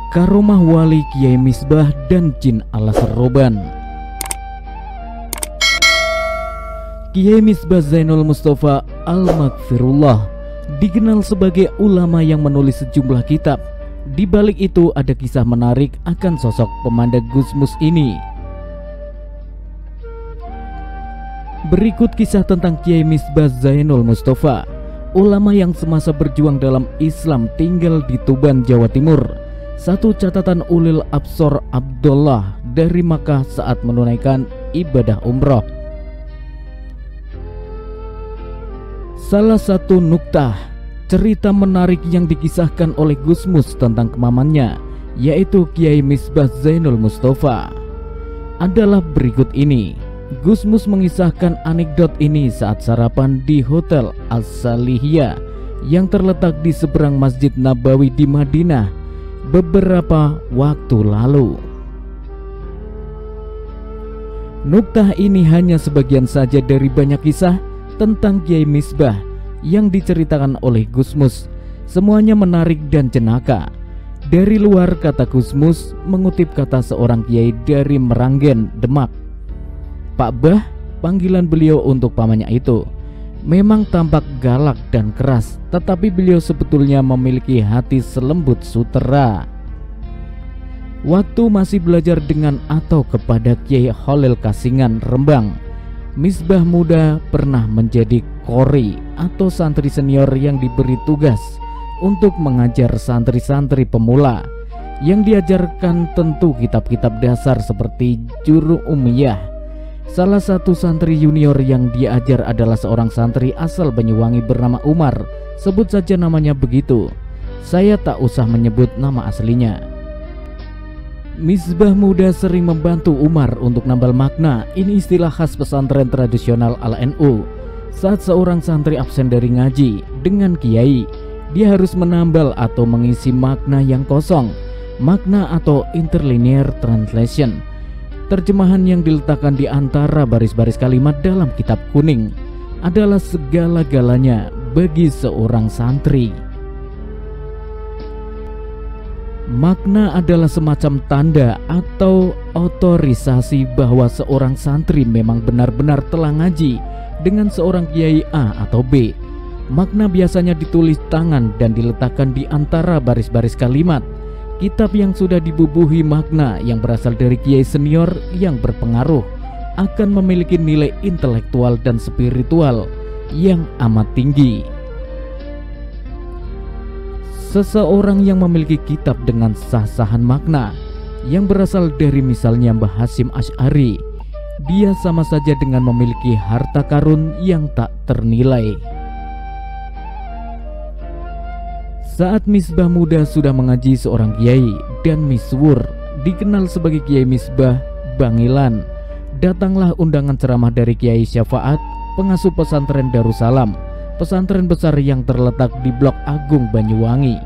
Karomah Wali Kiai Misbah dan Jin Alas Roban. Kiai Misbah Zainul Mustafa Al-Maghfirullah dikenal sebagai ulama yang menulis sejumlah kitab. Di balik itu ada kisah menarik akan sosok pemandu Gusmus ini. Berikut kisah tentang Kiai Misbah Zainul Mustafa, ulama yang semasa berjuang dalam Islam tinggal di Tuban, Jawa Timur. Satu catatan ulil absor Abdullah dari Makkah saat menunaikan ibadah umroh. Salah satu nuktah cerita menarik yang dikisahkan oleh Gusmus tentang kemamannya, yaitu Kiai Misbah Zainul Mustafa, adalah berikut ini. Gusmus mengisahkan anekdot ini saat sarapan di Hotel As-Salihiyah yang terletak di seberang Masjid Nabawi di Madinah beberapa waktu lalu. Nuktah ini hanya sebagian saja dari banyak kisah tentang Kiai Misbah yang diceritakan oleh Gusmus. Semuanya menarik dan jenaka. Dari luar, kata Gusmus mengutip kata seorang kiai dari Meranggen, Demak. Pak Bah, panggilan beliau untuk pamannya itu, memang tampak galak dan keras, tetapi beliau sebetulnya memiliki hati selembut sutera. Waktu masih belajar dengan atau kepada Kiai Khalil Kasingan, Rembang, Misbah muda pernah menjadi kori atau santri senior yang diberi tugas untuk mengajar santri-santri pemula. Yang diajarkan tentu kitab-kitab dasar seperti Juru Ummiyah. Salah satu santri junior yang diajar adalah seorang santri asal Banyuwangi bernama Umar. Sebut saja namanya begitu, saya tak usah menyebut nama aslinya. Misbah muda sering membantu Umar untuk nambal makna. Ini istilah khas pesantren tradisional ala NU. Saat seorang santri absen dari ngaji dengan kiai, dia harus menambal atau mengisi makna yang kosong. Makna atau interlinear translation, terjemahan yang diletakkan di antara baris-baris kalimat dalam kitab kuning, adalah segala-galanya bagi seorang santri. Makna adalah semacam tanda atau otorisasi bahwa seorang santri memang benar-benar telah ngaji dengan seorang kiai A atau B. Makna biasanya ditulis tangan dan diletakkan di antara baris-baris kalimat. Kitab yang sudah dibubuhi makna yang berasal dari kiai senior yang berpengaruh akan memiliki nilai intelektual dan spiritual yang amat tinggi. Seseorang yang memiliki kitab dengan sah-sahan makna yang berasal dari misalnya Mbah Hasyim Asy'ari, dia sama saja dengan memiliki harta karun yang tak ternilai. Saat Misbah muda sudah mengaji seorang kiai dan misuwur dikenal sebagai Kiai Misbah Bangilan, datanglah undangan ceramah dari Kiai Syafaat, pengasuh pesantren Darussalam, pesantren besar yang terletak di Blok Agung Banyuwangi.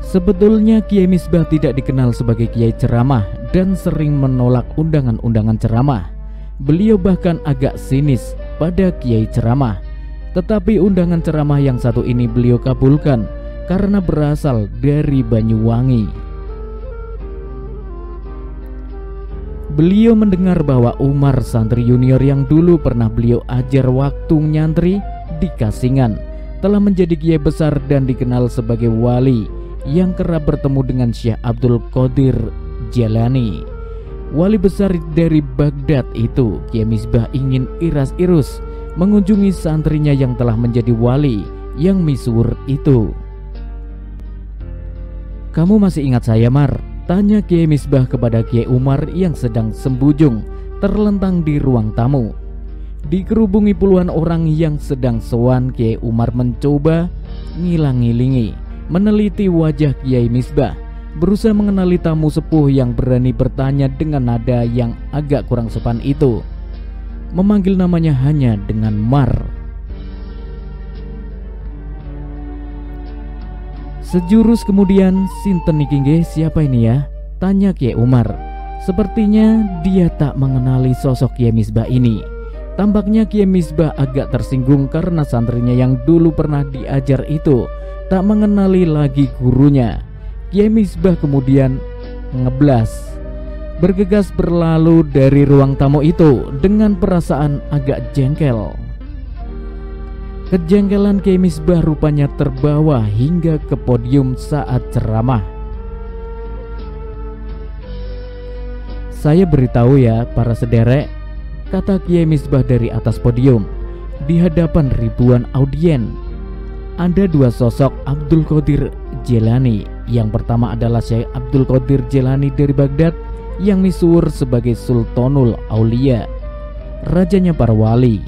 Sebetulnya Kiai Misbah tidak dikenal sebagai kiai ceramah dan sering menolak undangan-undangan ceramah. Beliau bahkan agak sinis pada kiai ceramah. Tetapi undangan ceramah yang satu ini beliau kabulkan karena berasal dari Banyuwangi. Beliau mendengar bahwa Umar, santri junior yang dulu pernah beliau ajar waktu nyantri di Kasingan, telah menjadi kiai besar dan dikenal sebagai wali yang kerap bertemu dengan Syekh Abdul Qadir Jalani. Wali besar dari Baghdad itu, Kiai Misbah ingin iras-irus mengunjungi santrinya yang telah menjadi wali yang misuwur itu. "Kamu masih ingat saya, Mar?" tanya Kiai Misbah kepada Kiai Umar yang sedang sembujung terlentang di ruang tamu. Dikerubungi puluhan orang yang sedang sowan, Kiai Umar mencoba ngilang-ngilingi, meneliti wajah Kiai Misbah, berusaha mengenali tamu sepuh yang berani bertanya dengan nada yang agak kurang sopan itu. Memanggil namanya hanya dengan Mar. Sejurus kemudian, "Sinten niki nggih, siapa ini ya?" tanya Kiai Umar. Sepertinya dia tak mengenali sosok Kiai Misbah ini. Tampaknya Kiai Misbah agak tersinggung karena santrinya yang dulu pernah diajar itu tak mengenali lagi gurunya. Kiai Misbah kemudian ngeblas, bergegas berlalu dari ruang tamu itu dengan perasaan agak jengkel. Kejengkelan Kiai Misbah rupanya terbawa hingga ke podium saat ceramah. "Saya beritahu ya para sederek," kata Kiai Misbah dari atas podium di hadapan ribuan audien. "Ada dua sosok Abdul Qadir Jilani. Yang pertama adalah Syekh Abdul Qadir Jilani dari Baghdad yang misuwur sebagai Sultanul Aulia, rajanya para wali.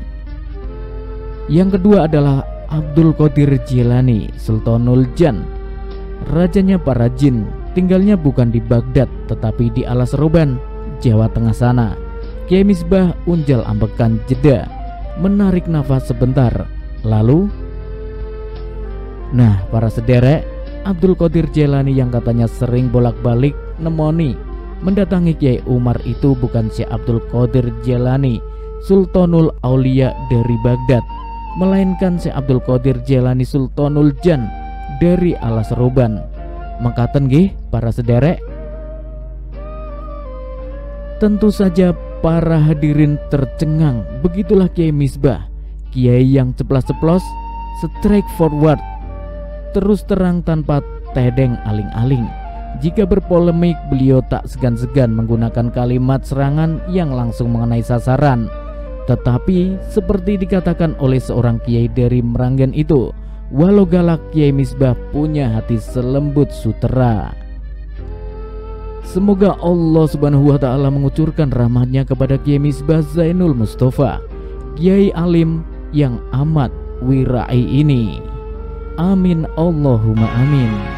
Yang kedua adalah Abdul Qadir Jilani Sultanul Jan, rajanya para jin, tinggalnya bukan di Baghdad tetapi di Alas Roban, Jawa Tengah sana." Kiai Misbah unjal ambekan jeda, menarik nafas sebentar, lalu, "Nah para sederek, Abdul Qadir Jilani yang katanya sering bolak-balik nemoni mendatangi Kiai Umar itu bukan Syekh Abdul Qadir Jilani Sultanul Aulia dari Baghdad, melainkan Syekh Abdul Qadir Jilani Sultanul Jan dari Alas Roban. Makaten nggih para sederek?" Tentu saja para hadirin tercengang. Begitulah Kiai Misbah, kiai yang ceplas-ceplos, straightforward, terus terang tanpa tedeng aling-aling. Jika berpolemik, beliau tak segan-segan menggunakan kalimat serangan yang langsung mengenai sasaran. Tetapi seperti dikatakan oleh seorang kiai dari Meranggen itu, walau galak, Kiai Misbah punya hati selembut sutera. Semoga Allah Subhanahu wa Ta'ala mengucurkan rahmatnya kepada Kiai Misbah Zainul Mustafa, kiai alim yang amat wirai ini. Amin Allahumma amin.